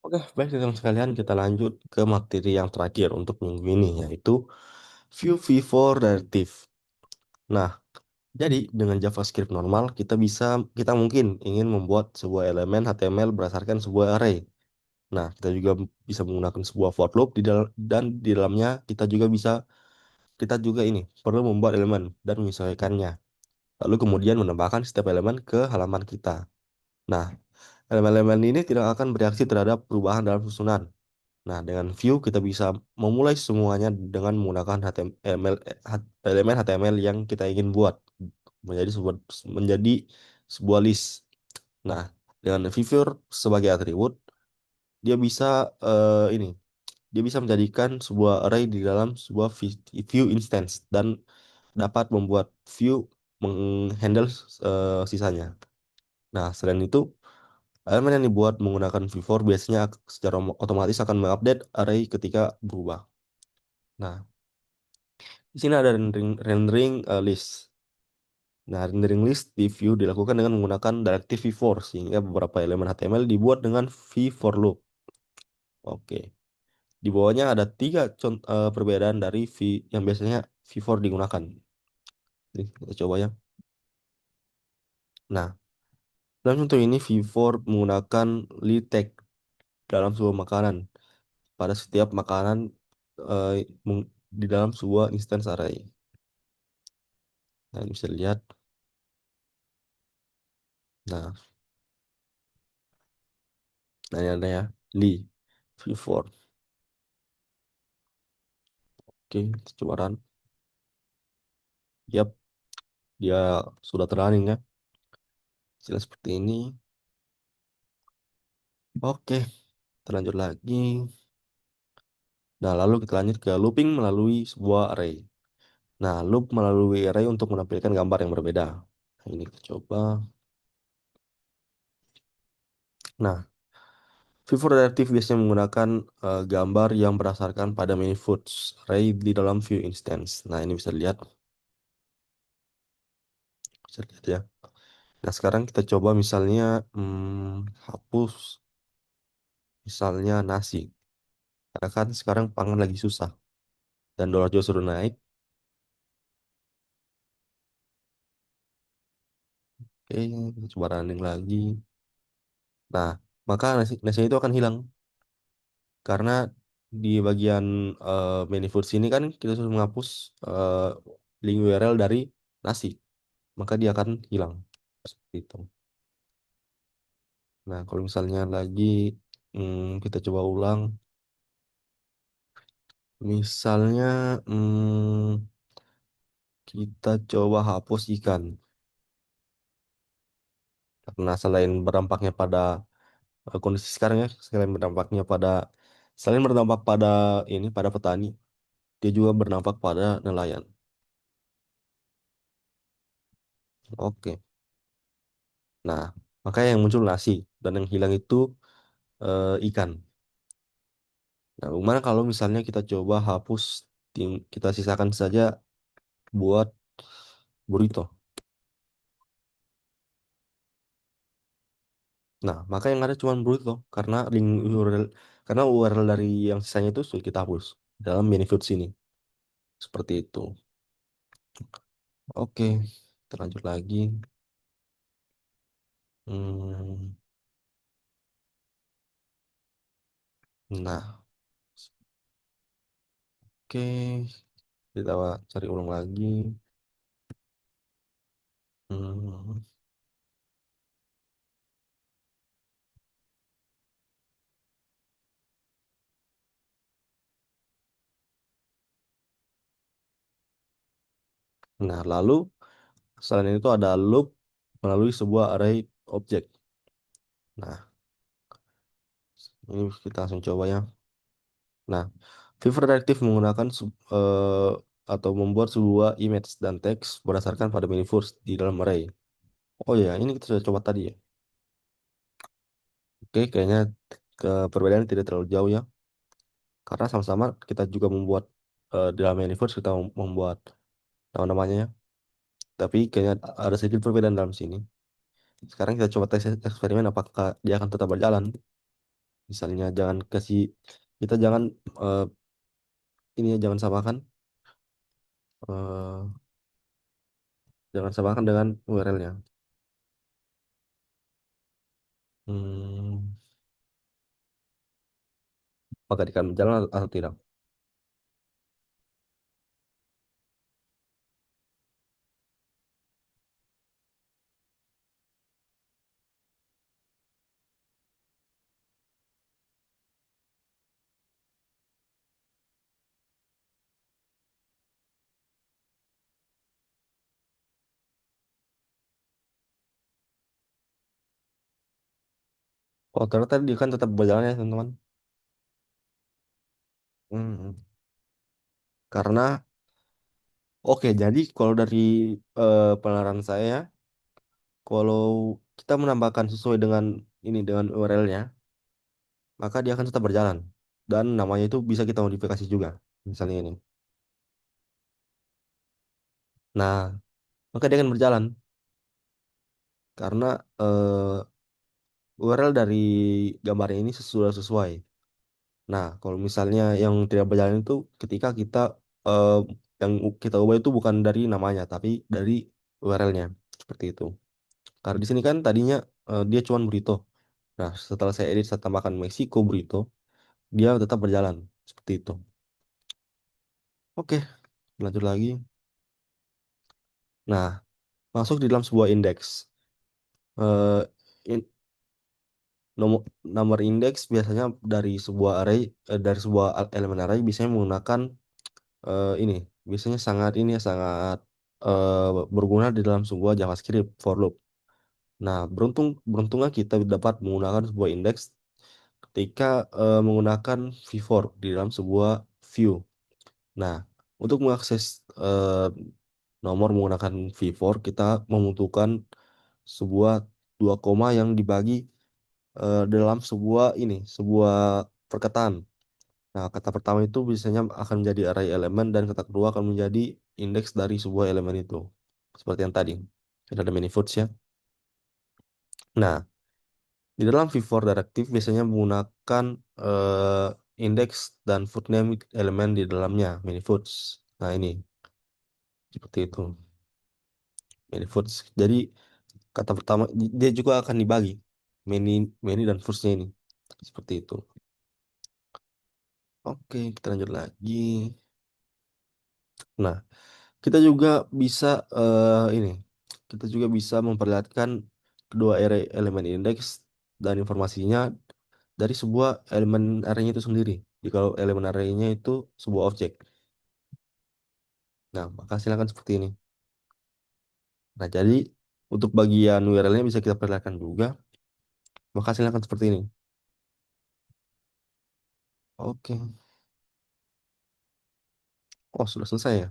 Oke, baik teman sekalian, kita lanjut ke materi yang terakhir untuk minggu ini, yaitu View V4 Directive. Nah, jadi dengan JavaScript normal, kita mungkin ingin membuat sebuah elemen HTML berdasarkan sebuah array. Nah, kita juga bisa menggunakan sebuah for loop dan di dalamnya kita juga ini perlu membuat elemen dan menyesuaikannya. Lalu kemudian menambahkan setiap elemen ke halaman kita. Nah, elemen-elemen ini tidak akan bereaksi terhadap perubahan dalam susunan. Nah, dengan view kita bisa memulai semuanya dengan menggunakan HTML, elemen HTML yang kita ingin buat menjadi sebuah list. Nah, dengan fitur sebagai atribut, dia bisa ini, dia bisa menjadikan sebuah array di dalam sebuah view instance dan dapat membuat view menghandle sisanya. Nah, selain itu, elemen yang dibuat menggunakan V4 biasanya secara otomatis akan mengupdate array ketika berubah. Nah, di sini ada rendering list. Nah, rendering list di view dilakukan dengan menggunakan directive V4 sehingga beberapa elemen HTML dibuat dengan V4 loop. Oke. Di bawahnya ada tiga perbedaan dari yang biasanya V4 digunakan. Nih, kita coba ya. Nah, dalam contoh ini V4 menggunakan lead tag dalam sebuah makanan pada setiap makanan eh, di dalam sebuah instance array. Nah, ini bisa dilihat. Nah, ini ada ya, Lee V4. Oke, kita coba run. Yap, dia sudah terrunning ya. Hasilnya seperti ini. Oke, kita lanjut lagi. Nah, lalu kita lanjut ke looping melalui sebuah array. Nah, loop melalui array untuk menampilkan gambar yang berbeda. Nah, ini kita coba. Nah, Visual Adaptive biasanya menggunakan gambar yang berdasarkan pada manifolds array di dalam view instance. Nah, ini bisa dilihat ya. Nah, sekarang kita coba misalnya hapus misalnya nasi. Karena kan sekarang pangan lagi susah dan dolar juga suruh naik. Oke, kita coba running lagi. Nah, maka nasi itu akan hilang karena di bagian manifolds ini kan kita sudah menghapus eh, link URL dari nasi, maka dia akan hilang seperti itu. Nah, kalau misalnya lagi kita coba ulang, misalnya kita coba hapus ikan karena kondisi sekarang ya, selain berdampak pada pada petani, dia juga berdampak pada nelayan. Oke. Nah, makanya yang muncul nasi dan yang hilang itu ikan. Nah, gimana kalau misalnya kita coba hapus kita sisakan saja buat burrito. Nah, maka yang ada cuma burrito karena URL dari yang sisanya itu sudah kita hapus dalam benefit sini. Seperti itu. Oke, kita lanjut lagi. Hmm, nah, oke, kita cari ulang lagi. Hmm, nah, lalu selain itu ada loop melalui sebuah array objek. Nah, ini kita langsung coba ya. Nah, Fiverr Reactive menggunakan atau membuat sebuah image dan teks berdasarkan pada manifolds di dalam array. Oh ya, ini kita sudah coba tadi ya. Oke, kayaknya perbedaan tidak terlalu jauh ya. Karena sama-sama kita juga membuat di dalam manifolds kita membuat nama-namanya ya. Tapi kayaknya ada sedikit perbedaan dalam sini. Sekarang kita coba tes eksperimen apakah dia akan tetap berjalan. Misalnya jangan kasih, kita jangan eh, ini ya, eh, jangan samakan dengan URL-nya. Hmm, apakah dikasih berjalan atau tidak? Oh, ternyata dia kan tetap berjalan ya, teman-teman. Hmm, karena oke, jadi kalau dari penelaran saya, kalau kita menambahkan sesuai dengan ini dengan URL-nya, maka dia akan tetap berjalan. Dan namanya itu bisa kita modifikasi juga. Misalnya ini. Nah, maka dia akan berjalan karena URL dari gambarnya ini sudah sesuai. Nah, kalau misalnya yang tidak berjalan itu ketika kita eh, yang kita ubah itu bukan dari namanya, tapi dari URL-nya. Seperti itu. Karena di sini kan tadinya dia cuma burrito. Nah, setelah saya edit, saya tambahkan Mexico burrito, dia tetap berjalan. Seperti itu. Oke, lanjut lagi. Nah, masuk di dalam sebuah indeks. Eh, in- nomor indeks biasanya dari sebuah array, dari sebuah elemen array biasanya menggunakan ini. Biasanya sangat ini ya, sangat berguna di dalam sebuah JavaScript for loop. Nah, beruntungnya kita dapat menggunakan sebuah indeks ketika menggunakan v-for di dalam sebuah view. Nah, untuk mengakses nomor menggunakan v-for, kita membutuhkan sebuah dua koma yang dibagi dalam sebuah perkataan. Nah, kata pertama itu biasanya akan menjadi array elemen dan kata kedua akan menjadi indeks dari sebuah elemen itu. Seperti yang tadi. Ada many foods ya. Nah, di dalam v-for directive biasanya menggunakan eh, indeks dan food name elemen di dalamnya, many foods. Nah, ini seperti itu. Many foods. Jadi kata pertama dia juga akan dibagi many many dan foodsnya ini. Seperti itu. Oke, kita lanjut lagi. Nah, kita juga bisa ini. Kita juga bisa memperlihatkan kedua array elemen indeks dan informasinya dari sebuah elemen array-nya itu sendiri. Jika elemen array-nya itu sebuah objek. Nah, maka silakan seperti ini. Nah, jadi untuk bagian URL-nya bisa kita perlihatkan juga. Maka silakan seperti ini. Oke. Oh, sudah selesai ya.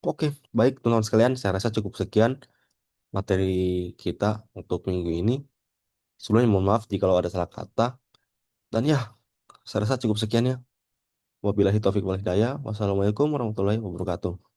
Oke, baik teman-teman sekalian. Saya rasa cukup sekian materi kita untuk minggu ini. Sebelumnya mohon maaf jika ada salah kata. Dan ya, saya rasa cukup sekian ya. Wabillahi taufiq wal hidayah. Wassalamualaikum warahmatullahi wabarakatuh.